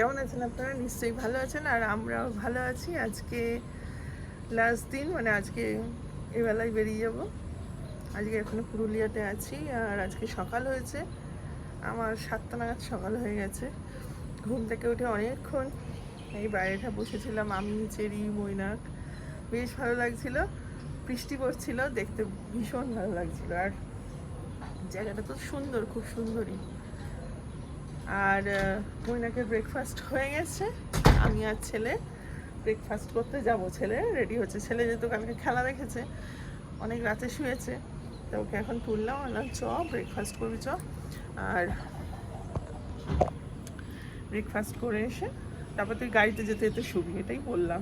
কেমন আছেন আপনারা? নিশ্চয়ই ভালো আছেন, আর আমরাও ভালো আছি। আজকে লাস্ট দিন, মানে আজকে এবেলায় বেরিয়ে যাব। আজকে এখনো পুরুলিয়াতে আছি, আর আজকে সকাল হয়েছে, আমার 7টা নাগাদ সকাল হয়ে গেছে। ঘুম থেকে উঠে অনেকক্ষণ এই বাইরেটা বসেছিলাম, আমি, চেরি, মৈনাক। বেশ ভালো লাগছিল, বৃষ্টি পড়ছিল, দেখতে ভীষণ ভালো লাগছিল। আর জায়গাটা তো সুন্দর, খুব সুন্দরই। আর মৈনাকের ব্রেকফাস্ট হয়ে গেছে, আমি আর ছেলে ব্রেকফাস্ট করতে যাব। ছেলে রেডি হচ্ছে, ছেলে যেহেতু কালকে খেলা দেখেছে, অনেক রাতে শুয়েছে, তো ওকে এখন তুললাম, আনলাম চ ব্রেকফাস্ট করবি চ। আর ব্রেকফাস্ট করে এসে তারপর তুই গাড়িতে যেতে যেতে শুবি, এটাই বললাম।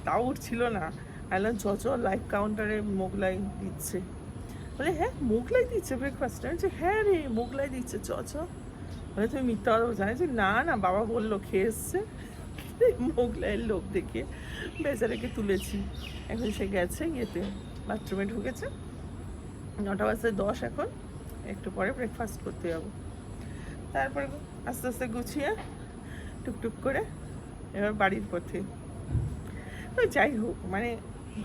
তাও উঠছিল না। আনলাম চ চ, লাইভ কাউন্টারে মোগলাই দিচ্ছে। বলে হ্যাঁ মোগলাই দিচ্ছে ব্রেকফাস্টে? যে হ্যাঁ রে মোগলাই দিচ্ছে, চ চ। বলে তুমি মিথ্যা কথা জানি যে না না, বাবা বললো খেয়ে এসছে। মোগলাইয়ের লোভ দেখে বেচারাকে তুলেছি। এখন সে গেছে, ইয়েতে বাথরুমে ঢুকেছে। 9:10 এখন, একটু পরে ব্রেকফাস্ট করতে যাবো। তারপরে আস্তে আস্তে গুছিয়ে টুকটুক করে এবার বাড়ির পথে। তো যাই হোক, মানে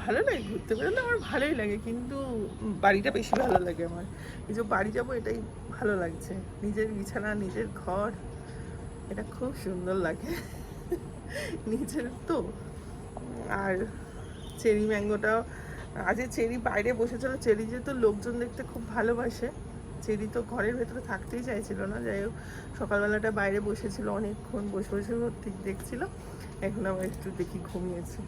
ভালো লাগে ঘুরতে বেরোলে, আমার ভালোই লাগে, কিন্তু বাড়িটা বেশি ভালো লাগে আমার। এই যে বাড়ি যাবো এটাই ভালো লাগছে, নিজের বিছানা, নিজের ঘর, এটা খুব সুন্দর লাগে। নিজের তো। আর চেরি ম্যাঙ্গোটাও, আজ চেরি বাইরে বসেছিল। চেরি যেহেতু লোকজন দেখতে খুব ভালোবাসে, চেরি তো ঘরের ভেতরে থাকতেই চাইছিল না। যাই হোক, সকালবেলাটা বাইরে বসেছিল, অনেকক্ষণ বসে বসে ঠিক দেখছিল। এখন আবার একটু দেখি ঘুমিয়েছে।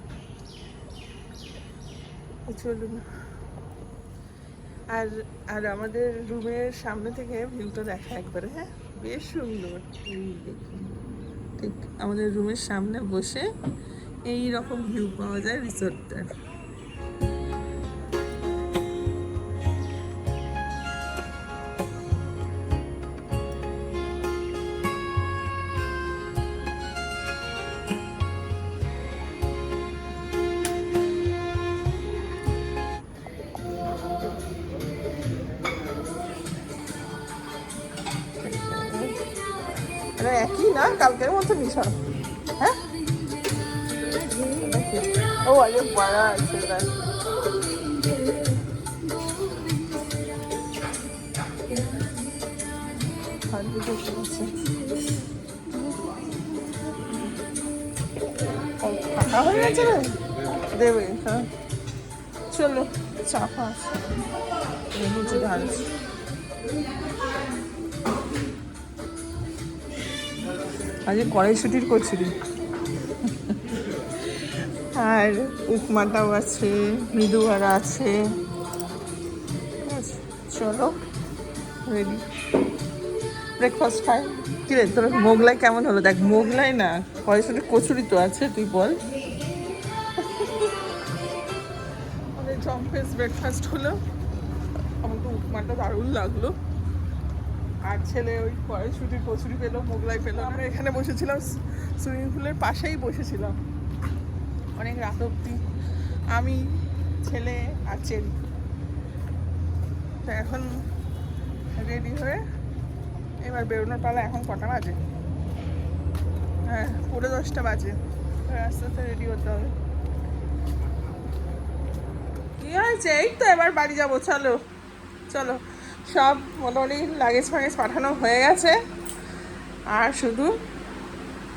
চলুন। আর আর আমাদের রুমের সামনে থেকে ভিউটা দেখা একবারে, হ্যাঁ বেশ সুন্দর। এই দেখুন, ঠিক আমাদের রুমের সামনে বসে এই রকম ভিউ পাওয়া যায় রিসোর্টটার। একই না, কালকের মতো মিশন। হ্যাঁ ও আগে পড়া আছে। ফাঁকা হয়ে গেছে রে, দেবে। হ্যাঁ চলো, চাপা আছে নিচে ঢালছি। আজকে কড়াইশুটির কচুরি, আর উপমাটাও আছে, মৃদুয়ারা আছে। চলো রেডি, ব্রেকফাস্ট খাই। কি রে তোর মোগলাই কেমন হলো? দেখ মোগলাই না, কড়াইশুটির কচুরি তো আছে, তুই বল। আমাদের জম্পেস ব্রেকফাস্ট হলো, আমার তো উপমাটা দারুণ লাগলো। আর ছেলে ওই কড়াইশুটির কচুরি পেলো, মোগলাই পেলো। আমরা এখানে বসেছিলাম, সুইমিং পুলের পাশেই বসেছিলাম অনেক রাত অবধি, আমি, ছেলে আর চেরি। তো এখন রেডি হয়ে এবার বেরোনোর পালা। এখন কটা বাজে? হ্যাঁ 10:30 বাজে। আস্তে আস্তে রেডি হতে হবে। কি হয়েছে? এই তো এবার বাড়ি যাবো, চলো চলো। সব মোটামুটি লাগেজ ফাগেজ পাঠানো হয়ে গেছে, আর শুধু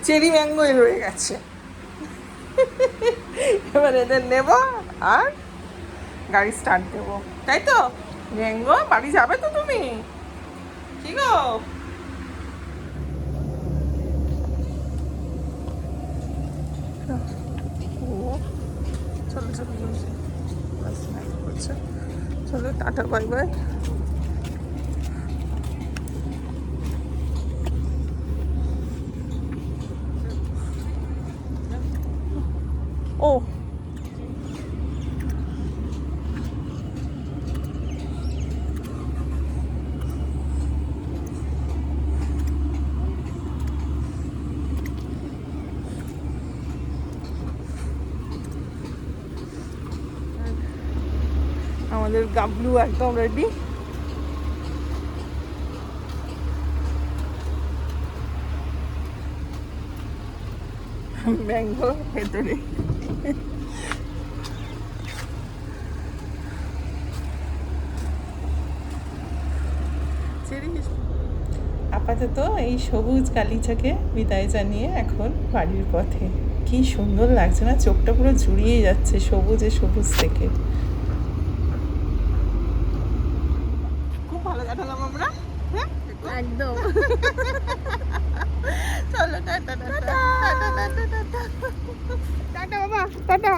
চেরি ম্যাঙ্গোই রয়ে গেছে। এবার এদের নেব আর গাড়ি স্টার্ট দেবো, তাই তো? ম্যাঙ্গো বাড়ি যাবে তো তুমি? কি গো? চলো চলো চলো, চলো টাটা বাই বাই। ও আমাদের গাবলু একদম রেডি। ম্যাঙ্গো ভেতরে। আপাতত এই সবুজ গালিচাকে বিদায় জানিয়ে এখন বাড়ির পথে। কি সুন্দর লাগছে না, চোখটা পুরো জুড়িয়ে যাচ্ছে সবুজে সবুজ থেকে। খুব ভালো কাটালাম আমরা, একদম। চলো টাটা টাটা টাটা বাবা টাটা।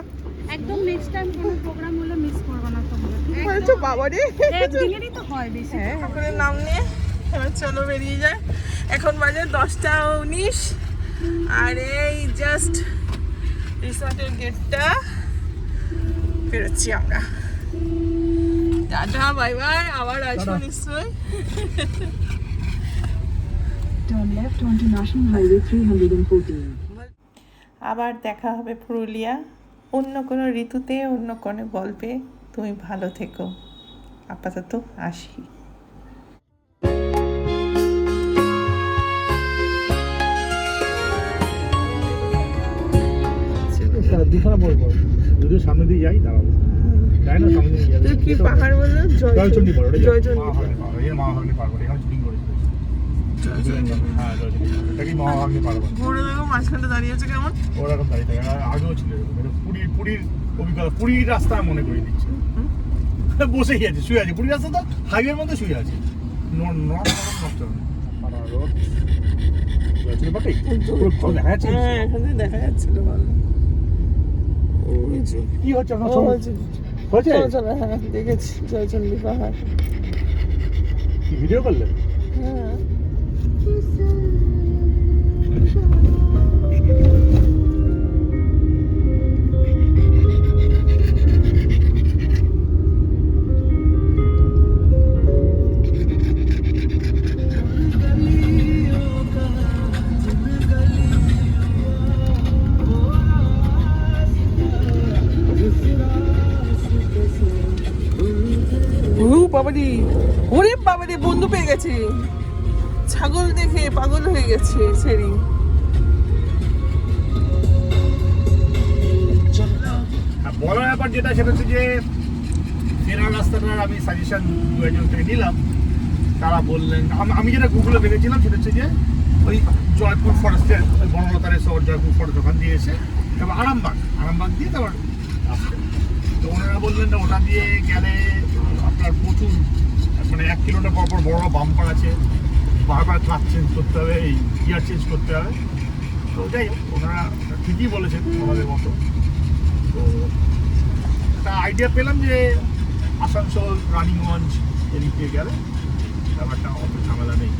একদম নেক্সট টাইম কোনো প্রোগ্রাম হলে মিস করবে না তোমরা। বলছো বাবা রে, একদিনেরই তো হয় বেশি। হ্যাঁ ঠাকুরের নাম নিয়ে এবার চলো বেরিয়ে যায়। এখন বাজে 10টা 19 আর এই জাস্ট রিসর্টের গেটটা বেরোচ্ছি আমরা। টাটা বাই বাই, আবার আসবো নিশ্চয়ই। Turn left onto National Highway 314. আবার দেখা হবে পুরুলিয়া, অন্য কোনো ঋতুতে, অন্য কোনো গল্পে। তুমি ভালো থেকো, আপাতত আসি। দুখানা বলবো, যদি সামনে দিয়ে যাই দাঁড়াবো, তাই না? সামনে দিয়ে যাবে কি পাহাড় বললো? জয়চন্ডী পাহাড়, জয়চন্ডী মহাভাগ্নি পাহাড়, এখানে শুটিং করেছিল। হ্যাঁ জয়চন্ডী পাহাড়, এটা কি মহাভাগ্নি পাহাড়। ঘুরে দেখো মাঝখানটা দাঁড়িয়ে আছে কেমন ওরকম দাঁড়িয়ে থাকে, আগেও ছিল এরকম। এটা পুরীর অভিজ্ঞতা, পুরীর রাস্তা মনে করে দিচ্ছে। বসেই আছে, শুয়ে আছে, পুরীর রাস্তা তো হাইওয়ের মধ্যে শুয়ে আছে। দেখা যাচ্ছে হ্যাঁ এখানে দেখা যাচ্ছিল ভালো। কি হচ্ছে আপনার ও সব হয়েছে, হয়েছে? চলো চলো, হ্যাঁ দেখেছি জয়চন্ডী পাহাড়। ভিডিও করলেন? হ্যাঁ বাবারি, ওরে বাবারি, বন্ধু পেয়ে গেছে। ছাগল দেখে পাগল হয়ে গেছে সেরি। বড় ব্যাপার যেটা, সেটা হচ্ছে যে ফেরার রাস্তাটার আমি সাজেশন দু একজন থেকে নিলাম। তারা বললেন, আমি যেটা গুগলে দেখেছিলাম সেটা হচ্ছে যে ওই জয়পুর ফরেস্টের বনলতার শহর, জয়পুর ফরেস্ট ওখান দিয়ে এসে তারপর আরামবাগ দিয়ে তারপর আসছে। তো ওনারা বললেন না, ওটা দিয়ে গেলে আপনার প্রচুর, মানে 1 কিলোমিটার পর পর বড় বড় বাম্পার আছে, বারবার ক্লাচ চেঞ্জ করতে হবে, এই গিয়ার চেঞ্জ করতে হবে। তো যাই হোক, ওনারা ঠিকই বলেছেন ওনাদের মতো। তো একটা আইডিয়া পেলাম যে আসানসোল, রানীগঞ্জ এদিক দিয়ে গেলে ব্যাপারটা অত ঝামেলা নেই।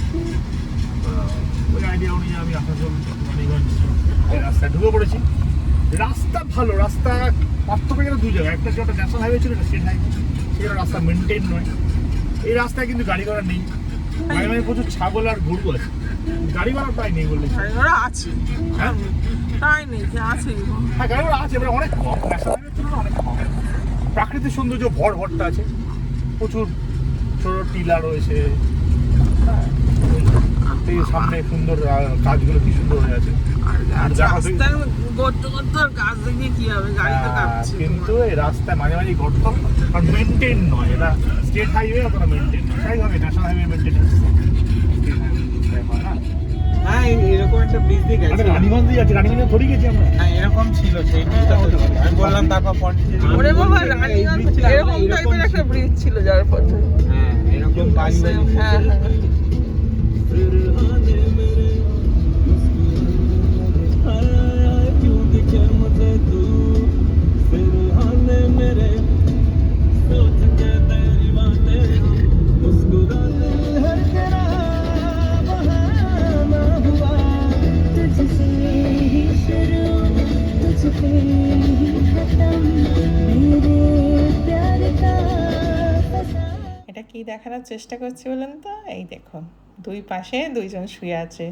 ওই আইডিয়া অনুযায়ী আমি আসানসোল, রানীগঞ্জ এই রাস্তায় ঢুকে পড়েছি। রাস্তা ভালো, রাস্তা পার্থক্য গেলে 2 জায়গায়। একটা যেটা ন্যাশনাল হাইওয়ে ছিল, স্টেট হাইওয়ে, সেটা রাস্তা মেনটেন নয়। এই রাস্তায় কিন্তু গাড়ি ঘোড়া নেই, মানে প্রচুর ছাগল আর গরু আছে, গাড়ি ঘোড়া প্রায় নেই বললে। ওরা আছে, হ্যাঁ তাই নেই কি আছে? হ্যাঁ গাড়ি ঘোড়া আছে, এবার অনেক কম, ন্যাশনাল হাইওয়ের তুলনায় অনেক কম। প্রাকৃতিক সৌন্দর্য ভরটা আছে, প্রচুর ছোট টিলা রয়েছে। হ্যাঁ, এই সামনে সুন্দর কাজগুলো কি সুন্দর হয়ে আছে। রাস্তার গর্ত গর্ত গাছ দেখে কি হবে, গাড়ি তো কাঁপছে। কিন্তু এই রাস্তায় মাঝে মাঝে গর্ত, আর মেনটেন নয়। এটা স্টেট হাইওয়ে, অতটা মেনটেন নয়। তাই হবে ন্যাশনাল হাইওয়ে মেনটেন হয় না। হ্যাঁ এরকম একটা ব্রিজ দিয়ে গেছে। রানীগঞ্জ দিয়ে যাচ্ছি, রানীগঞ্জে ধরে গেছি আমরা। হ্যাঁ এরকম ছিল সেই ব্রিজটা, আমি বললাম তারপর পন্ডিচেরি। ওরে বাবা, রানীগঞ্জ এরকম টাইপের একটা ব্রিজ ছিল যার পথে। হ্যাঁ এরকম বাড়ি বাড়ি। হ্যাঁ হ্যাঁ এটা কি দেখানোর চেষ্টা করছি বলেন তো? এই দেখুন, 2 পাশে 2 জন শুয়ে আছে।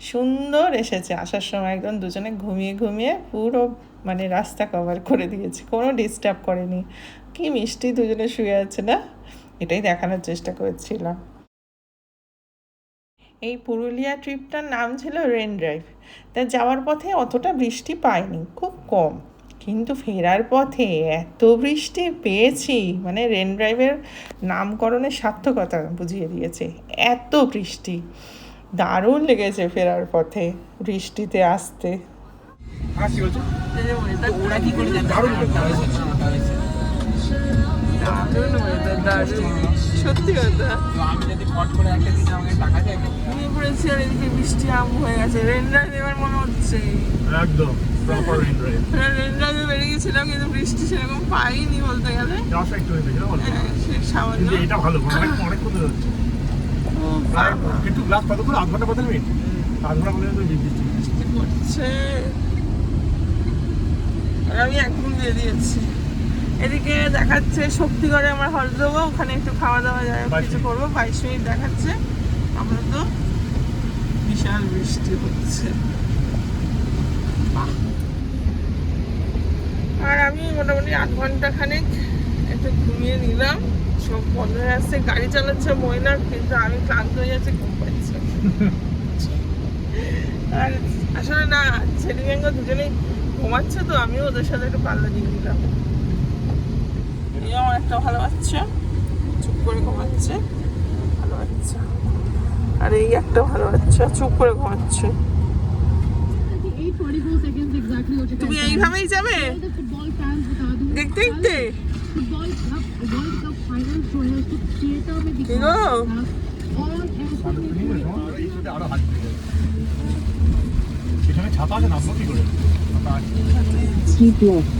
সুন্দর এসেছে, আসার সময় একদম দুজনে ঘুমিয়ে ঘুমিয়ে পুরো মানে রাস্তা কভার করে দিয়েছে, কোনো ডিস্টার্ব করেনি। কি মিষ্টি দুজনে শুয়ে আছে না, এটাই দেখানোর চেষ্টা করছিলাম। এই পুরুলিয়া ট্রিপটার নাম ছিল রেন ড্রাইভ। তা যাওয়ার পথে অতটা বৃষ্টি পাইনি, খুব কম, কিন্তু ফেরার পথে এত বৃষ্টি পেয়েছি, মানে রেন ড্রাইভের নামকরণের সার্থকতা বুঝিয়ে দিয়েছে। এত বৃষ্টি, দারুণ লেগেছে ফেরার পথে বৃষ্টিতে আসতে। হ্যাঁ কি বলছো? ওরা কি করে জানতে দারুণ পারবে? দারুণ weather, দারুণ। সত্যি কথা, তো আমি যদি ফট করে একটা দিন আমাকে টাকা দেয় ঘুমিয়ে পড়েছি আর এদিকে বৃষ্টি আরম্ভ হয়ে গেছে। রেন ড্রাইভ এবার মনে হচ্ছে একদম প্রপার রেন ড্রাইভ। রেন ড্রাইভে বেরিয়ে গেছিলাম, কিন্তু বৃষ্টি সেরকম পাইনি বলতে গেলে। যাওয়ার সময় একটু হয়ে গেছিল বলো। হ্যাঁ, সে সামান্য। কিন্তু এটা ভালো, অনেক কথা হচ্ছে। ও প্রায় বাবা, কিন্তু গ্লাস কত করে? আধ ঘন্টা 15 মিনিট? আধ ঘন্টা পর্যন্ত বৃষ্টি। বৃষ্টি পড়ছে আর আমি একদম বেরিয়েছি। এদিকে দেখাচ্ছে শক্তিগড়ে আমার হল দেবো, ওখানে একটু খাওয়া দাওয়া যায়, কিছু করবো। 22 মিনিট দেখাচ্ছে, আমরা তো বিশাল বৃষ্টি হচ্ছে। আর আমি মোটামুটি 8 ঘন্টা খানেক একটু ঘুমিয়ে নিলাম, সব বন্ধ হয়ে আসছে। গাড়ি চালাচ্ছে ময়না, কিন্তু আমি ক্লান্ত হয়ে যাচ্ছি, ঘুম পাচ্ছে। আর আসলে না, ছেলেমেয়েরা দুজনেই ঘুমাচ্ছে, তো আমিও ওদের সাথে একটু পাল্লা দিয়ে দিলাম। এই আমার একটা ভালো বাচ্চা, চুপ করে ঘুমাচ্ছে, ভালো বাচ্চা। আর এই একটা ভালো বাচ্চা, চুপ করে ঘুমাচ্ছে। 8:44 seconds exactly हो चुका है। তুমি এইভাবেই যাবে The football fans बता दूं, দেখতে দেখতে? फुटबॉल वर्ल्ड कप फाइनल जो है उसको थिएटर में ठीक दिखाया हो? था और ऐसे আরো হাত দিকে। এখানে ছাতা আছে, নামবো কি করে? ছাতা আছে। Keep left.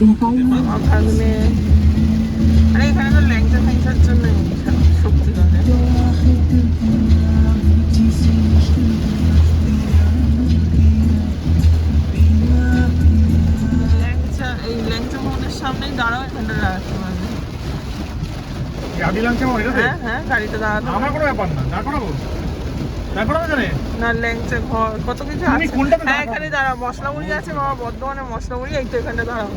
In 5 minutes. আমার ভাগ্নে, আরে এখানে তো ল্যাংচা খাইছার জন্য শক্তি করে। ল্যাংচা, এই ল্যাংচা মোহনের সামনেই দাঁড়াও, এখানটা দাঁড়াতে পারবে। গাড়ি লাগছে আমার এটাতে? হ্যাঁ হ্যাঁ, গাড়িটা দাঁড়াতে আমার কোনো ব্যাপার না, না করাবো জানে। না, ল্যাংচা ঘর কত কিছু তুমি আছে। কোনটাতে হ্যাঁ, দাঁড়াবো? এখানে দাঁড়াও, মশলা মুড়ি আছে বাবা, বর্ধমানে মশলা মুড়ি, এই তো এখানটা দাঁড়াও।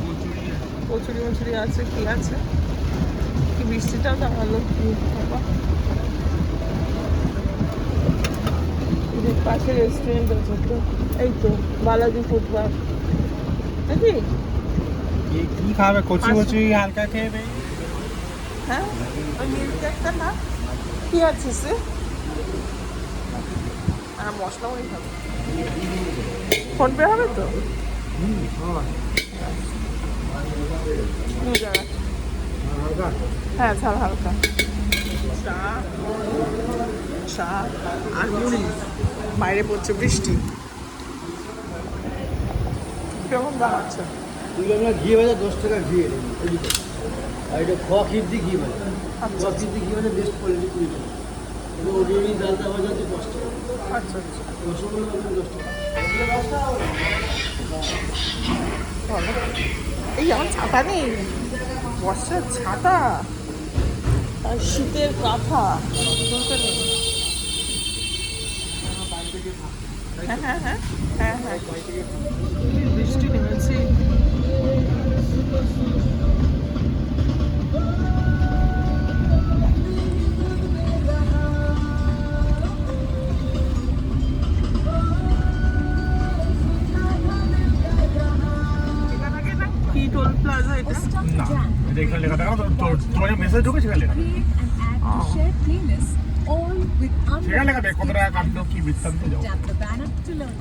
কচুরি মচুরি আছে, কি আছে, কি বৃষ্টিটাও দাঁড়ালো কি বাবা। এদের পাশে রেস্টুরেন্ট আছে তো, এই তো বালাজি ফুটপাথ নাকি? কি খাবে? কচি কচি হালকা খেয়ে নেই। হ্যাঁ, ওই মিল্ক একটা না, কি আছে সে? আর মশলা মুড়ি খাবে, ফোনপে হবে তো? দু জায়গা। হ্যাঁ, ঝাল হালকা। চা চা আর মুড়ি, বাইরে পড়ছে বৃষ্টি। কেমন দাম আছে? আমরা ঘি ভাজা 10 টাকা ঘি এদিকে, আর এটা খ খিরদি ঘি ভাজা, আচ্ছা খ খিরদি ঘি ভাজা বেস্ট কোয়ালিটি 20 টাকা, এবং ওডিওনি ডালটা ভাজা হচ্ছে 5 টাকা, আচ্ছা আচ্ছা, রসগোল্লা ভাজা 10 টাকা। ভালো। এই আমার ছাতা নেই, বর্ষার ছাতা আর শীতের কাঁথা দুটো নেই। হ্যাঁ হ্যাঁ হ্যাঁ হ্যাঁ হ্যাঁ, বৃষ্টি নেমেছে। কি টোল প্লাজা এটা? না, এটা এখানে লেখা থাকা তোমার মেসেজ ঢুকে সেখানে লেখা থাকে। Share playlists all with সেখানে লেখা থাকে কত টাকা কাটলো, কি বৃত্তান্ত যাও। Tap the banner to learn.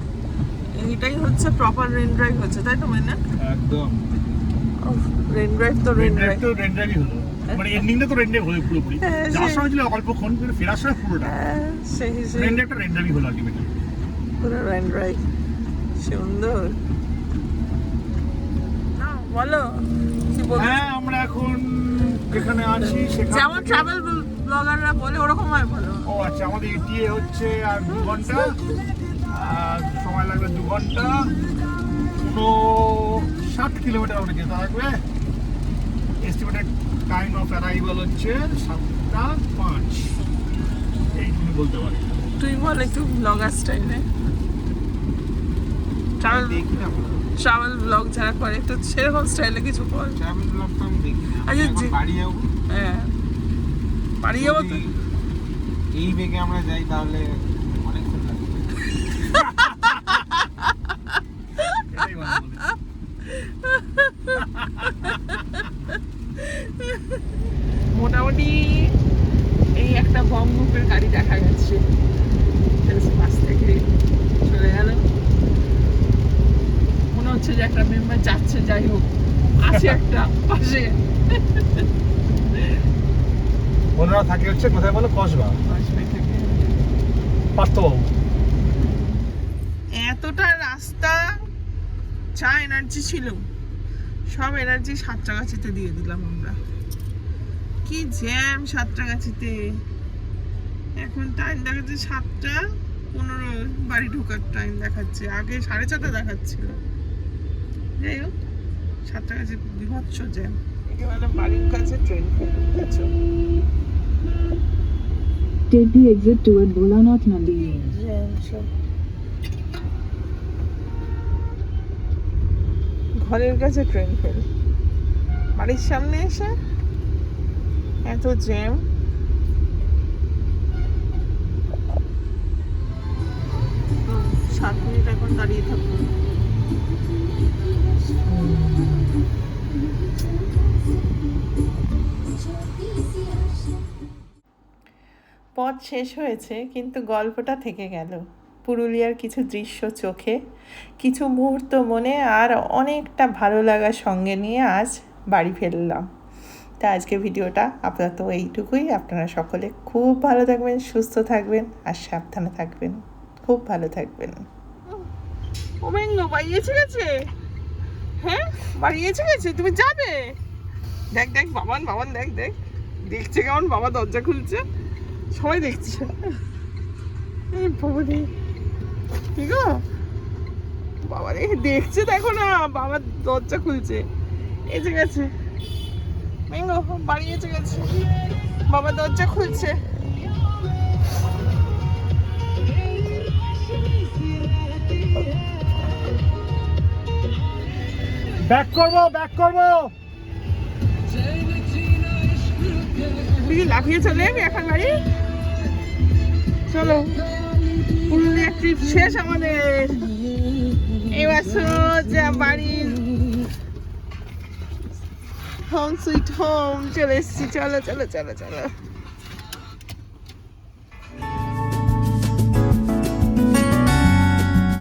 এইটাই হচ্ছে প্রপার রেন ড্রাইভ হচ্ছে, তাই তো? মানে একদম রেন ড্রাইভ তো রেন ড্রাইভ। তো রেন ড্রাইভই হলো, মানে এন্ডিংটা তো রেন ড্রাইভ হলো পুরোপুরি। হ্যাঁ, যার সেই- সময় ছিল অল্পক্ষণ, কিন্তু ফেরার সময় পুরোটা সেই রেন ড্রাইভটা রেন ড্রাইভই হলো আলটিমেটলি। পুরো রেন ড্রাইভ, সুন্দর। না, বলো কি বলছো? হ্যাঁ, আমরা এখন যেখানে আছি সেখানে যেমন ট্রাভেল ব্লগাররা বলে ওরকম হয়, বলো। ও আচ্ছা, আমাদের ETA হচ্ছে আর 2 ঘন্টা, আর সময় লাগবে 2 ঘন্টা, 60 কিলোমিটার আমাদের যেতে থাকবে। এস্টিমেটেড টাইম অফ অ্যারাইভাল হচ্ছে 7:05, এইটুকু বলতে পারি। তুই বল একটু ব্লগার স্টাইলে ট্রাভেল দেখি না ট্রাভেল ব্লগ যারা করে তো সেরকম স্টাইলে কিছু কর। ট্রাভেল ব্লগ তো আমি দেখি না। আচ্ছা, এখন যে- বাড়ি যাবো। হ্যাঁ বাড়ি যাবো তো। যদি এই বেগে আমরা যাই তাহলে অনেকক্ষণ লাগবে। এটাই ভালো বলেছে। মোটামুটি এই একটা বম গ্রুপের গাড়ি দেখা যাচ্ছে পাশ থেকে চলে গেল। মনে হচ্ছে যে একটা মেম্বার যাচ্ছে, যাই হোক আছে একটা পাশে। ওনারা থাকে হচ্ছে কোথায় বলো, কসবা, পাশে থেকে পার্থবাবু। এতটা রাস্তা যা এনার্জি ছিল সব এনার্জি সাঁতরাগাছিতে দিয়ে দিলাম আমরা। কি জ্যাম সাঁতরাগাছিতে। এখন টাইম দেখাচ্ছে 7:15, বাড়ি ঢোকার টাইম দেখাচ্ছে, আগে 6:30 দেখাচ্ছিল। যাই হোক সাঁতরাগাছি বিভৎস জ্যাম। একেবারে বাড়ির কাছে ট্রেন ফেলেছে। Take the exit toward Bholanath Nandi. Jam সব। ঘরের কাছে ট্রেন ফেল, বাড়ির সামনে এসে এত জ্যাম। 7 মিনিট এখন দাঁড়িয়ে থাকবো। পথ শেষ হয়েছে কিন্তু গল্পটা থেকে গেল। পুরুলিয়ার কিছু দৃশ্য চোখে, কিছু মুহূর্ত মনে, আর অনেকটা ভালো লাগার সঙ্গে নিয়ে আজ বাড়ি ফিরলাম। তা আজকে ভিডিওটা আপাতত এইটুকুই। আপনারা সকলে খুব ভালো থাকবেন, সুস্থ থাকবেন আর সাবধানে থাকবেন। খুব ভালো থাকবেন। ও বেঙ্গো বাড়ি এসে গেছে। হ্যাঁ বাড়ি এসে গেছে, তুমি যাবে? দেখ দেখ বাবান বাবান, দেখ দেখ দেখছে কেমন বাবা দরজা খুলছে, সবাই দেখছে। এই বাবা রে, কি গো বাবা রে, দেখছে দেখো না, বাবা দরজা খুলছে। এসে গেছে বেঙ্গো, বাড়ি এসে গেছে, বাবা দরজা খুলছে। ব্যাক করবো, ব্যাক করবো। তুই কি লাফিয়ে চলে যাবি এখন বাড়ি? চলো, পুরুলিয়া ট্রিপ শেষ আমাদের। এবার সোজা বাড়ির হোম সুইট হোম চলে এসেছি। চলো চলো চলো চলো।